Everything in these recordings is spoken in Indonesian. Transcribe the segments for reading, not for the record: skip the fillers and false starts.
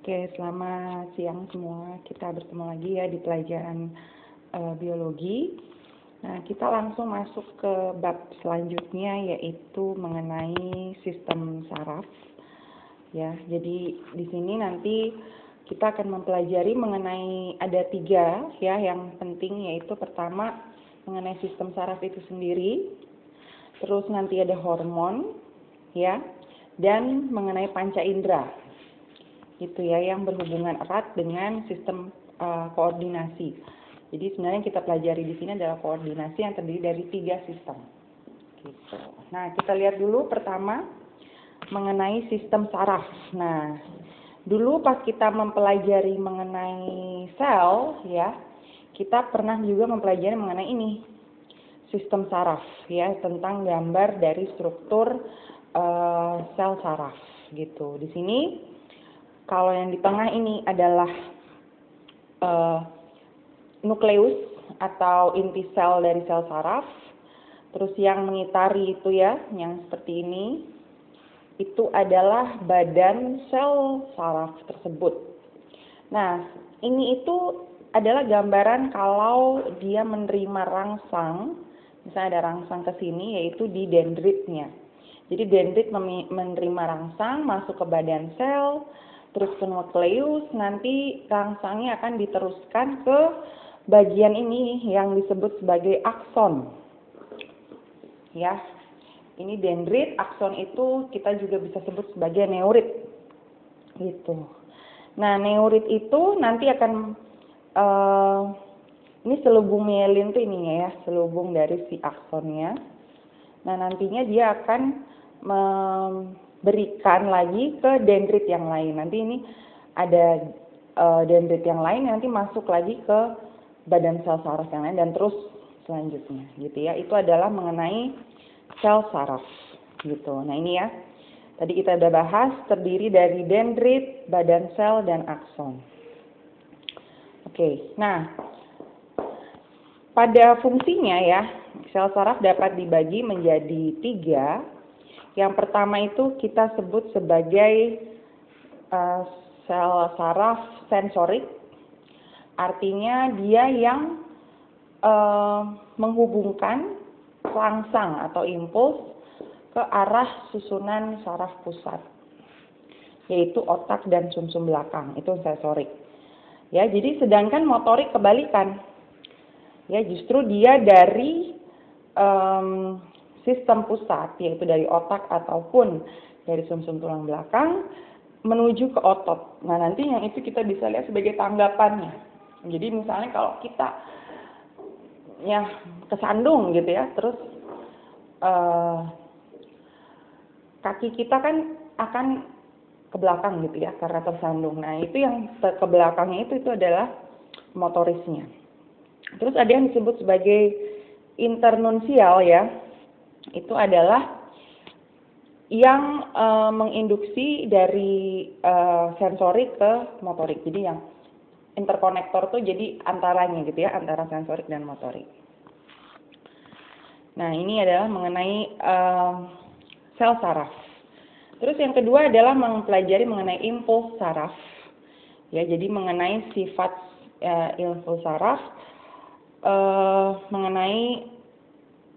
Oke, selamat siang semua. Kita bertemu lagi ya di pelajaran biologi. Nah, kita langsung masuk ke bab selanjutnya yaitu mengenai sistem saraf. Ya, jadi di sini nanti kita akan mempelajari mengenai ada 3 ya yang penting, yaitu pertama mengenai sistem saraf itu sendiri, terus nanti ada hormon ya, dan mengenai panca indera. Gitu ya, yang berhubungan erat dengan sistem koordinasi. Jadi sebenarnya kita pelajari di sini adalah koordinasi yang terdiri dari 3 sistem. Gitu. Nah, kita lihat dulu pertama mengenai sistem saraf. Nah, dulu pas kita mempelajari mengenai sel ya, kita pernah juga mempelajari mengenai ini, sistem saraf ya, tentang gambar dari struktur sel saraf gitu. Di sini kalau yang di tengah ini adalah nukleus atau inti sel dari sel saraf. Terus yang mengitari itu ya, yang seperti ini, itu adalah badan sel saraf tersebut. Nah, ini itu adalah gambaran kalau dia menerima rangsang, misalnya ada rangsang ke sini, yaitu di dendritnya. Jadi dendrit menerima rangsang masuk ke badan sel, terus ke nukleus, nanti rangsangnya akan diteruskan ke bagian ini yang disebut sebagai akson. Ya, ini dendrit, akson itu kita juga bisa sebut sebagai neurit. Gitu. Nah, neurit itu nanti akan ini selubung mielin tuh ininya ya, selubung dari si aksonnya. Nah, nantinya dia akan memberikan lagi ke dendrit yang lain. Nanti ini ada dendrit yang lain nanti masuk lagi ke badan sel saraf yang lain dan terus selanjutnya gitu ya. Itu adalah mengenai sel saraf gitu. Nah, ini ya. Tadi kita udah bahas terdiri dari dendrit, badan sel dan akson. Oke. Nah, pada fungsinya ya, sel saraf dapat dibagi menjadi 3. Yang pertama itu kita sebut sebagai sel saraf sensorik, artinya dia yang menghubungkan rangsang atau impuls ke arah susunan saraf pusat, yaitu otak dan sumsum belakang, itu sensorik. Ya, jadi sedangkan motorik kebalikan. Ya, justru dia dari sistem pusat, yaitu dari otak ataupun dari sumsum tulang belakang menuju ke otot. Nah, nanti yang itu kita bisa lihat sebagai tanggapannya. Jadi misalnya kalau kita ya kesandung gitu ya, terus kaki kita kan akan ke belakang gitu ya karena tersandung. Nah, itu yang ke belakangnya itu adalah motorisnya. Terus ada yang disebut sebagai internunsial ya. Itu adalah yang menginduksi dari sensorik ke motorik. Jadi yang interkonektor tuh jadi antaranya gitu ya, antara sensorik dan motorik. Nah, ini adalah mengenai sel saraf. Terus yang kedua adalah mempelajari mengenai impuls saraf. Ya, jadi mengenai sifat impuls saraf, mengenai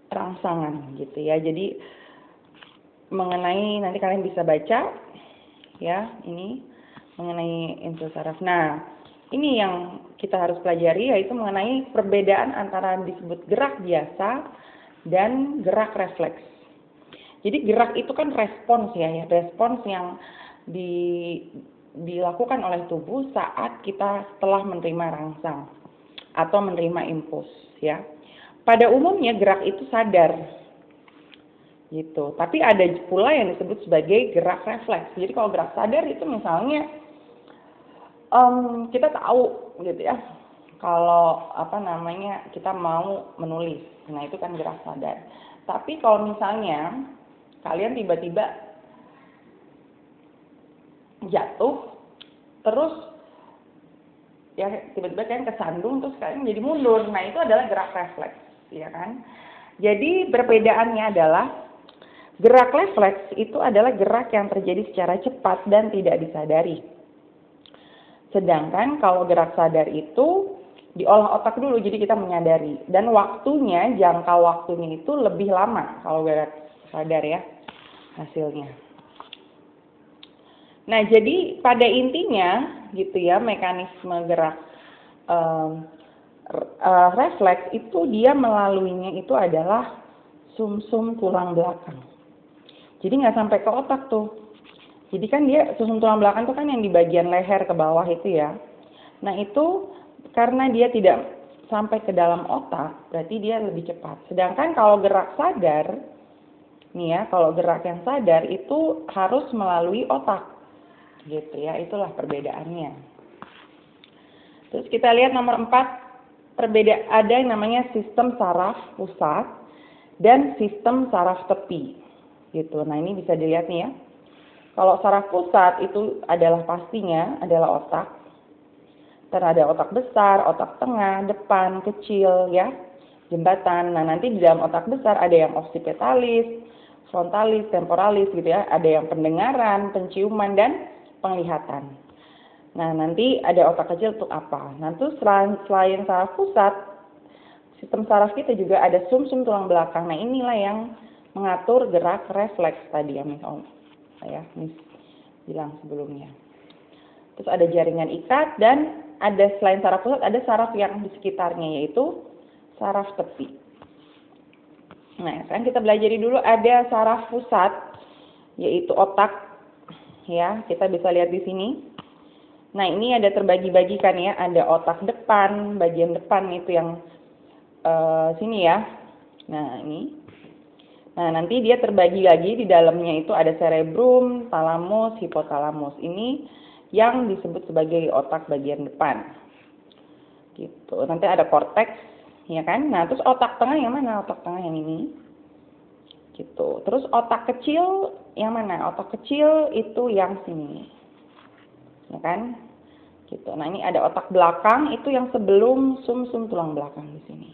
rangsangan gitu ya. Jadi mengenai, nanti kalian bisa baca ya, ini mengenai impuls saraf. Nah, ini yang kita harus pelajari, yaitu mengenai perbedaan antara disebut gerak biasa dan gerak refleks. Jadi gerak itu kan respons ya, respons yang dilakukan oleh tubuh saat kita setelah menerima rangsang atau menerima impuls ya. Pada umumnya gerak itu sadar, gitu. Tapi ada pula yang disebut sebagai gerak refleks. Jadi kalau gerak sadar itu misalnya kita tahu, gitu ya, kalau kita mau menulis, nah itu kan gerak sadar. Tapi kalau misalnya kalian tiba-tiba jatuh, terus ya tiba-tiba kalian kesandung, terus kalian jadi mundur, nah itu adalah gerak refleks. Ya kan? Jadi perbedaannya adalah gerak refleks itu adalah gerak yang terjadi secara cepat dan tidak disadari. Sedangkan kalau gerak sadar itu diolah otak dulu, jadi kita menyadari. Dan waktunya, jangka waktunya itu lebih lama kalau gerak sadar ya hasilnya. Nah, jadi pada intinya gitu ya, mekanisme gerak refleks itu dia melaluinya itu adalah sumsum tulang belakang. Jadi nggak sampai ke otak tuh. Jadi kan dia sumsum tulang belakang itu kan yang di bagian leher ke bawah itu ya. Nah itu karena dia tidak sampai ke dalam otak, berarti dia lebih cepat. Sedangkan kalau gerak sadar, nih ya, kalau gerak yang sadar itu harus melalui otak. Gitu ya, itulah perbedaannya. Terus kita lihat nomor 4, ada yang namanya sistem saraf pusat dan sistem saraf tepi. Gitu. Nah, ini bisa dilihat nih ya. Kalau saraf pusat itu adalah pastinya adalah otak. Ada otak besar, otak tengah, depan, kecil ya, jembatan. Nah, nanti di dalam otak besar ada yang occipitalis, frontalis, temporalis gitu ya. Ada yang pendengaran, penciuman dan penglihatan. Nah, nanti ada otak kecil untuk apa? Nanti selain saraf pusat, sistem saraf kita juga ada sumsum tulang belakang. Nah, inilah yang mengatur gerak refleks tadi yang Miss bilang sebelumnya. Terus ada jaringan ikat dan ada selain saraf pusat ada saraf yang di sekitarnya yaitu saraf tepi. Nah, sekarang kita belajari dulu ada saraf pusat yaitu otak ya, kita bisa lihat di sini. Nah, ini ada terbagi-bagikan ya, ada otak depan, bagian depan itu yang sini ya. Nah, ini. Nah, nanti dia terbagi lagi di dalamnya itu ada cerebrum, thalamus, hipotalamus. Ini yang disebut sebagai otak bagian depan. Gitu. Nanti ada korteks, ya kan? Nah, terus otak tengah yang mana? Otak tengah yang ini. Gitu. Terus otak kecil yang mana? Otak kecil itu yang sini. Ya kan? Gitu. Nah, ini ada otak belakang itu yang sebelum sumsum tulang belakang di sini.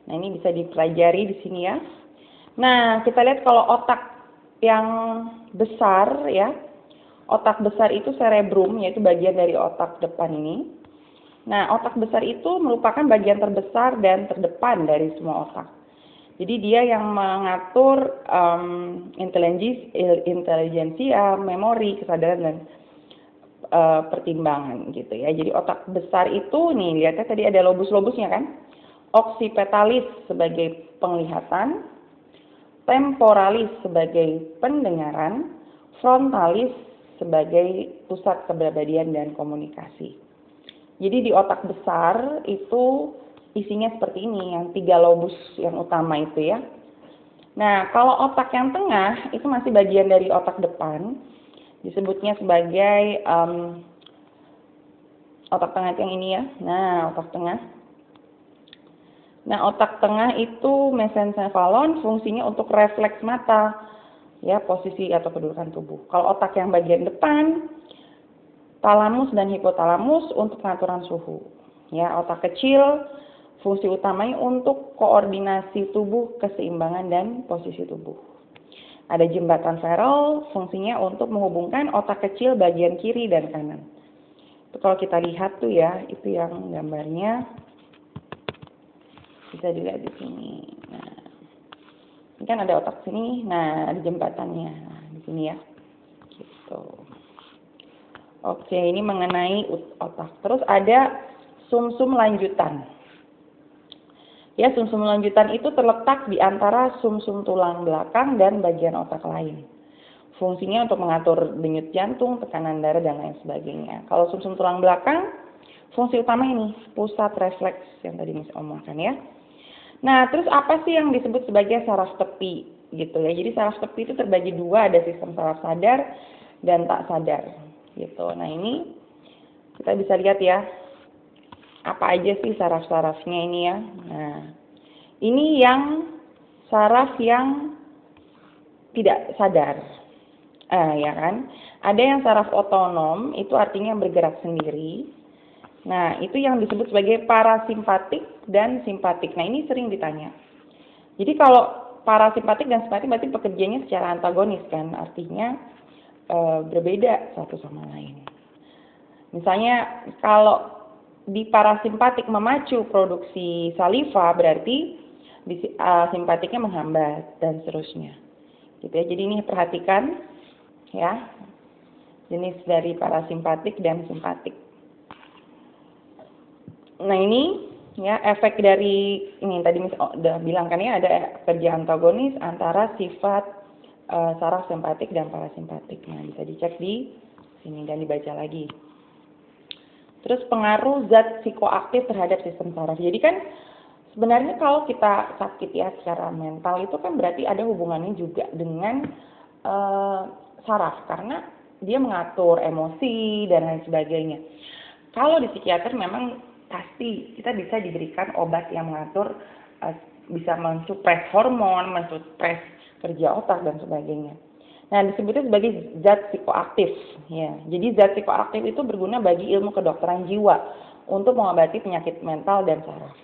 Nah, ini bisa dipelajari di sini ya. Nah, kita lihat kalau otak yang besar ya. Otak besar itu cerebrum, yaitu bagian dari otak depan ini. Nah, otak besar itu merupakan bagian terbesar dan terdepan dari semua otak. Jadi dia yang mengatur intelijensia, memori, kesadaran dan pertimbangan gitu ya. Jadi otak besar itu nih, lihatnya tadi ada lobus-lobusnya kan. Occipitalis sebagai penglihatan, temporalis sebagai pendengaran, frontalis sebagai pusat kepribadian dan komunikasi. Jadi di otak besar itu isinya seperti ini, yang 3 lobus yang utama itu ya. Nah, kalau otak yang tengah itu masih bagian dari otak depan, disebutnya sebagai otak tengah yang ini ya. Nah, otak tengah. Nah, otak tengah itu mesencephalon, fungsinya untuk refleks mata, ya, posisi atau kedudukan tubuh. Kalau otak yang bagian depan, talamus dan hipotalamus untuk pengaturan suhu. Ya, otak kecil, fungsi utamanya untuk koordinasi tubuh, keseimbangan dan posisi tubuh. Ada jembatan feral, fungsinya untuk menghubungkan otak kecil bagian kiri dan kanan. Itu kalau kita lihat tuh ya, itu yang gambarnya. Bisa dilihat di sini. Nah, ini kan ada otak sini. Nah, ada jembatannya. Nah, di sini ya. Gitu. Oke, ini mengenai otak. Terus ada sumsum lanjutan. Ya, sumsum lanjutan itu terletak di antara sumsum tulang belakang dan bagian otak lain. Fungsinya untuk mengatur denyut jantung, tekanan darah dan lain sebagainya. Kalau sumsum tulang belakang, fungsi utama ini pusat refleks yang tadi Miss omongkan ya. Nah, terus apa sih yang disebut sebagai saraf tepi gitu ya. Jadi saraf tepi itu terbagi 2, ada sistem saraf sadar dan tak sadar gitu. Nah, ini kita bisa lihat ya. Apa aja sih saraf-sarafnya ini ya. Nah, ini yang saraf yang tidak sadar. Ya kan? Ada yang saraf otonom, itu artinya bergerak sendiri. Nah, itu yang disebut sebagai parasimpatik dan simpatik. Nah, ini sering ditanya. Jadi kalau parasimpatik dan simpatik berarti pekerjaannya secara antagonis kan, artinya berbeda satu sama lain. Misalnya kalau di parasimpatik memacu produksi saliva, berarti di simpatiknya menghambat dan seterusnya. Gitu ya. Jadi ini perhatikan ya, jenis dari parasimpatik dan simpatik. Nah ini ya efek dari ini tadi udah bilang kan ya, ada kerja antagonis antara sifat saraf simpatik dan parasimpatik. Nah bisa dicek di sini dan dibaca lagi. Terus pengaruh zat psikoaktif terhadap sistem saraf. Jadi kan sebenarnya kalau kita sakit ya secara mental itu kan berarti ada hubungannya juga dengan saraf, karena dia mengatur emosi dan lain sebagainya. Kalau di psikiater memang pasti kita bisa diberikan obat yang mengatur, bisa mensupres hormon, mensupres kerja otak dan sebagainya. Nah, disebutnya sebagai zat psikoaktif. Ya, jadi zat psikoaktif itu berguna bagi ilmu kedokteran jiwa untuk mengobati penyakit mental dan saraf.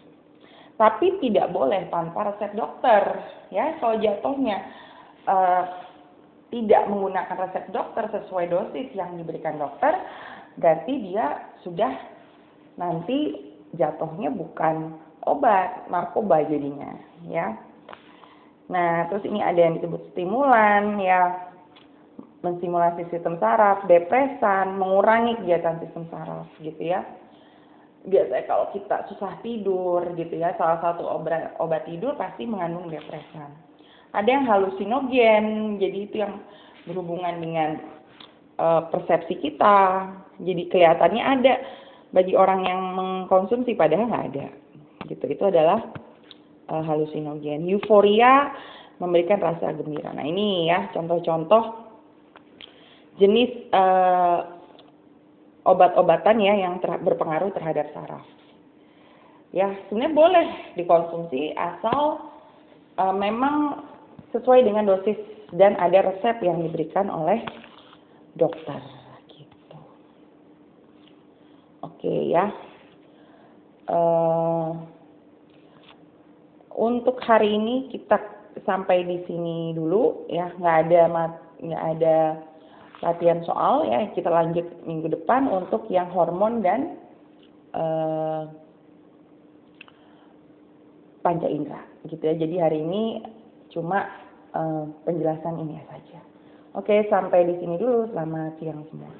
Tapi tidak boleh tanpa resep dokter. Ya, kalau jatuhnya tidak menggunakan resep dokter sesuai dosis yang diberikan dokter, berarti dia sudah nanti jatuhnya bukan obat, narkoba jadinya, ya. Nah, terus ini ada yang disebut stimulan, ya, menstimulasi sistem saraf, depresan, mengurangi kegiatan sistem saraf, gitu ya. Biasanya kalau kita susah tidur, gitu ya, salah satu obat tidur pasti mengandung depresan. Ada yang halusinogen, jadi itu yang berhubungan dengan persepsi kita, jadi kelihatannya ada bagi orang yang mengkonsumsi padahal nggak ada, gitu. Itu adalah halusinogen. Euforia memberikan rasa gembira. Nah ini ya contoh-contoh jenis obat-obatan ya yang berpengaruh terhadap saraf. Ya sebenarnya boleh dikonsumsi asal memang sesuai dengan dosis dan ada resep yang diberikan oleh dokter. Gitu. Oke ya. Untuk hari ini kita sampai di sini dulu ya, nggak ada latihan soal ya, kita lanjut minggu depan untuk yang hormon dan panca indera gitu ya. Jadi hari ini cuma penjelasan ini saja. Oke, sampai di sini dulu. Selamat siang semua.